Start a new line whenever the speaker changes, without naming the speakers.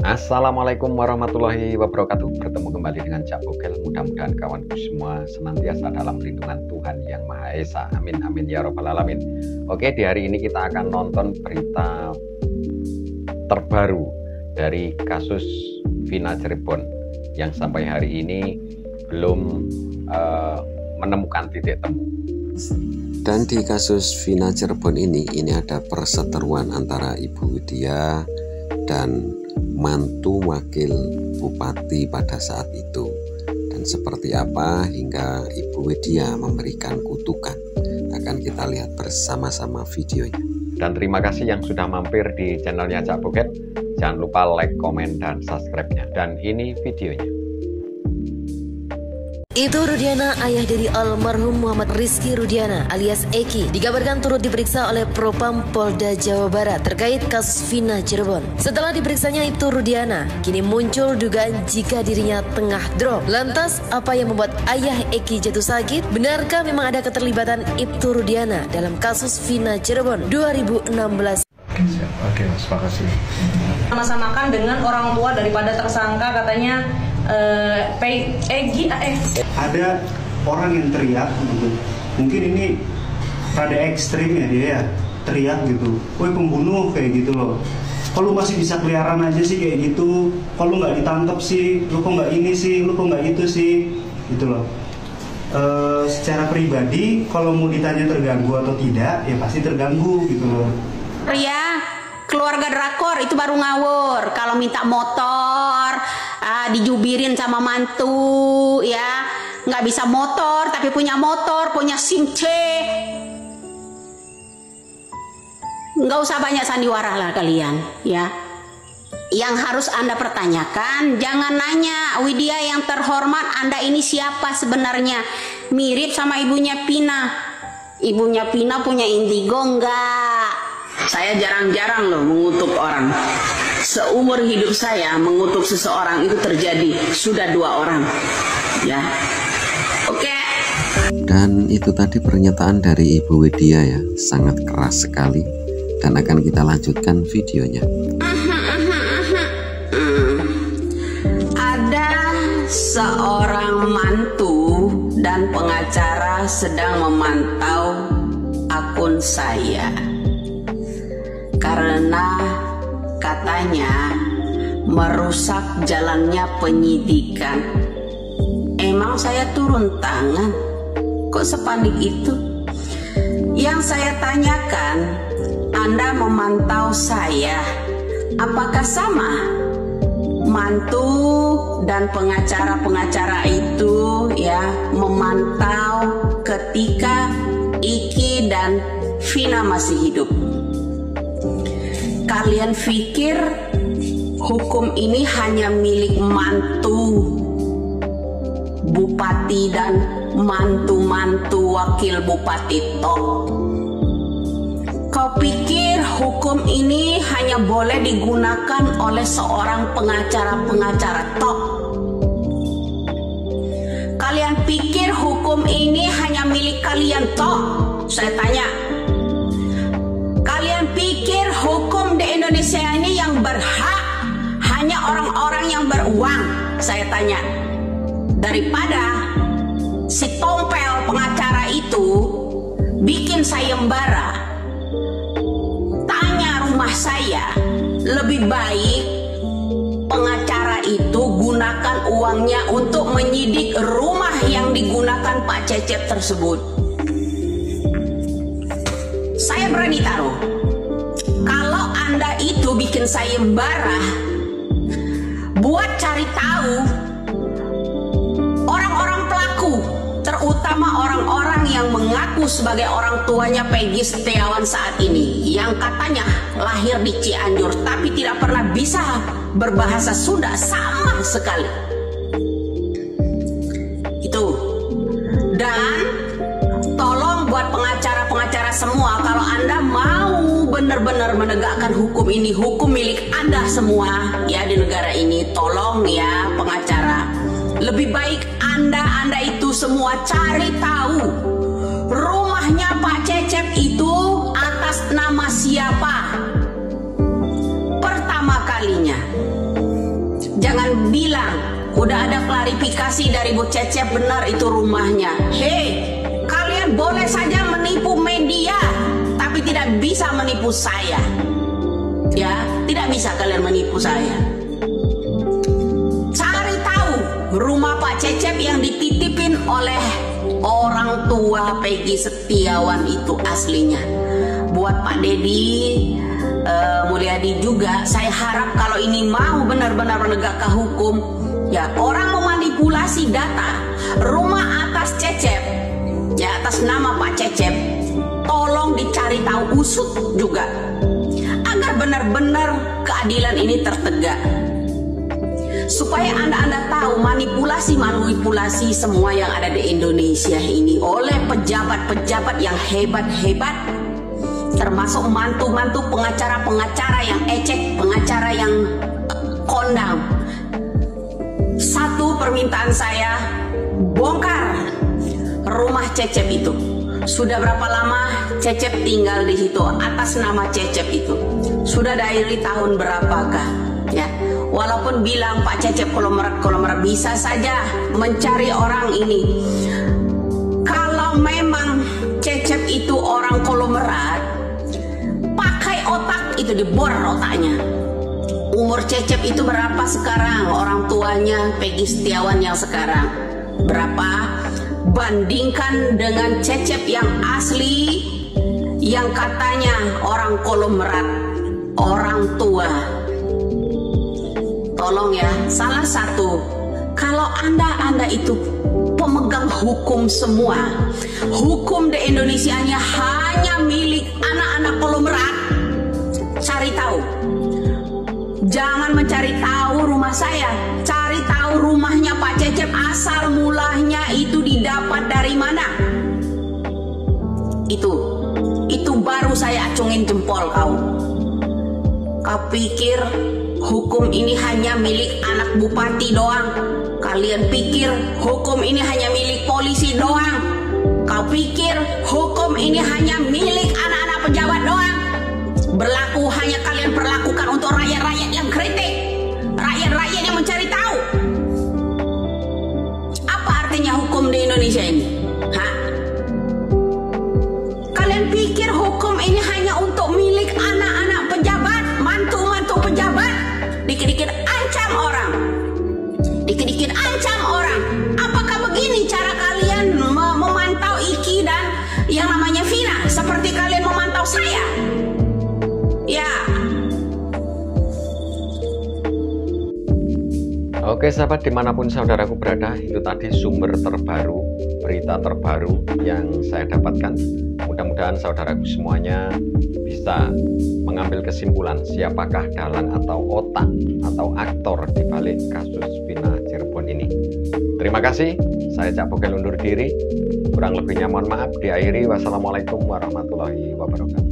Assalamualaikum warahmatullahi wabarakatuh. Bertemu kembali dengan Cak Bogel. Mudah-mudahan kawanku semua senantiasa dalam lindungan Tuhan Yang Maha Esa. Amin amin ya robbal alamin. Oke, di hari ini kita akan nonton berita terbaru dari kasus Vina Cirebon yang sampai hari ini belum menemukan titik temu.
Dan di kasus Vina Cirebon ini ada perseteruan antara Ibu Widya dan mantu wakil bupati pada saat itu. Dan seperti apa hingga Ibu Widya memberikan kutukan, akan kita lihat bersama-sama videonya.
Dan terima kasih yang sudah mampir di channelnya Cak Bogel. Jangan lupa like, komen, dan subscribe-nya. Dan ini videonya.
Ibtu Rudiana, ayah dari almarhum Muhammad Rizky Rudiana alias Eki, dikabarkan turut diperiksa oleh Propam Polda Jawa Barat terkait kasus Vina Cirebon. Setelah diperiksanya Ibtu Rudiana, kini muncul dugaan jika dirinya tengah drop. Lantas, apa yang membuat ayah Eki jatuh sakit? Benarkah memang ada keterlibatan Ibtu Rudiana dalam kasus Vina Cirebon 2016?
Oke, Mas, makasih.
Sama-samakan dengan orang tua daripada tersangka, katanya Egi
ada orang yang teriak gitu. Mungkin ini rada ekstrim ya dia ya, teriak gitu, woi pembunuh kayak gitu loh. Kalau masih bisa keliaran aja sih kayak gitu, kalau nggak ditangkap sih, lu kok nggak ini sih, lu kok nggak itu sih, gitu loh. Secara pribadi kalau mau ditanya terganggu atau tidak, ya pasti terganggu gitu loh.
Ya, keluarga drakor itu baru ngawur. Kalau minta motor, dijubirin sama mantu, ya nggak bisa motor tapi punya motor, punya SIM C. Nggak usah banyak sandiwara lah kalian, ya. Yang harus Anda pertanyakan, jangan nanya, Widya yang terhormat, Anda ini siapa sebenarnya? Mirip sama ibunya Vina. Ibunya Vina punya indigo enggak? Saya jarang-jarang loh mengutuk orang. Seumur hidup saya mengutuk seseorang itu terjadi sudah 2 orang, ya. Oke.
Dan itu tadi pernyataan dari Ibu Widya ya, sangat keras sekali. Dan akan kita lanjutkan videonya.
Ada seorang mantu dan pengacara sedang memantau akun saya karena katanya merusak jalannya penyidikan. Emang saya turun tangan? Kok sepanik itu? Yang saya tanyakan, Anda memantau saya, apakah sama? Mantu dan pengacara-pengacara itu ya memantau ketika Iki dan Vina masih hidup. Kalian pikir hukum ini hanya milik mantu bupati dan mantu-mantu wakil bupati toh? Kau pikir hukum ini hanya boleh digunakan oleh seorang pengacara-pengacara toh? Kalian pikir hukum ini hanya milik kalian toh? Saya tanya. Kalian pikir hukum di Indonesia ini yang berhak hanya orang-orang yang beruang? Saya tanya. Daripada si tompel pengacara itu bikin sayembara, tanya rumah saya, lebih baik pengacara itu gunakan uangnya untuk menyidik rumah yang digunakan Pak Cecep tersebut. Saya berani taruh, kalau Anda itu bikin sayembara buat cari tahu orang-orang pelaku, terutama orang-orang yang mengaku sebagai orang tuanya Peggy Setiawan saat ini, yang katanya lahir di Cianjur tapi tidak pernah bisa berbahasa Sunda sama sekali. Itu. Dan tolong buat pengacara-pengacara semua, kalau Anda mau benar-benar menegakkan hukum ini, hukum milik Anda semua ya di negara ini, tolong ya pengacara, lebih baik Anda itu semua cari tahu rumahnya Pak Cecep itu atas nama siapa pertama kalinya. bilang, udah ada klarifikasi dari Bu Cecep, benar itu rumahnya. Hei, kalian boleh saja menipu media, tapi tidak bisa menipu saya. Ya, tidak bisa kalian menipu saya. Cari tahu rumah Pak Cecep yang dititipin oleh orang tua Peggy Setiawan itu aslinya. Buat Pak Dedi Mulyadi juga, saya harap kalau ini mau benar-benar menegakkan hukum, ya, orang memanipulasi data rumah atas Cecep, ya, atas nama Pak Cecep, tolong dicari tahu, usut juga, agar benar-benar keadilan ini tertegak. Supaya Anda tahu manipulasi semua yang ada di Indonesia ini oleh pejabat-pejabat yang hebat-hebat, termasuk mantu-mantu pengacara-pengacara yang ecek, pengacara yang kondang. Satu permintaan saya, bongkar rumah Cecep itu. Sudah berapa lama Cecep tinggal di situ atas nama Cecep itu? Sudah dari tahun berapakah? Ya, walaupun bilang Pak Cecep kolomerat bisa saja mencari orang ini. Kalau memang Cecep itu orang kolomerat, pakai otak itu, dibor otaknya. Umur Cecep itu berapa sekarang? Orang tuanya Peggy Setiawan yang sekarang berapa? Bandingkan dengan Cecep yang asli, yang katanya orang kolomerat, orang tua. Tolong ya, salah satu, kalau Anda itu pemegang hukum semua, hukum di Indonesia hanya milik anak-anak kolomerat, cari tahu. Jangan mencari tahu rumah saya, cari tahu rumahnya Pak Cecep, asal mulanya itu didapat dari mana. Itu baru saya acungin jempol kau. Kau pikir hukum ini hanya milik anak bupati doang? Kalian pikir hukum ini hanya milik polisi doang? Kau pikir hukum ini hanya milik anak-anak pejabat doang? Berlaku hanya kalian perlakukan untuk rakyat-rakyat yang kritik, rakyat-rakyat yang mencari tahu. Apa artinya hukum di Indonesia ini? Hah? Kalian pikir hukum ini hanya untuk milik anak-anak pejabat, mantu-mantu pejabat? Dikit-dikit ancam orang, dikit-dikit ancam orang. Apakah begini cara kalian memantau Iki dan yang namanya Vina? Seperti kalian memantau saya? Ya.
Oke sahabat, dimanapun saudaraku berada, itu tadi sumber terbaru, berita terbaru yang saya dapatkan. Mudah-mudahan saudaraku semuanya bisa mengambil kesimpulan siapakah dalang atau otak atau aktor di balik kasus Vina Cirebon ini. Terima kasih, saya Cak Bokel undur diri. Kurang lebihnya mohon maaf, diakhiri. Wassalamualaikum warahmatullahi wabarakatuh.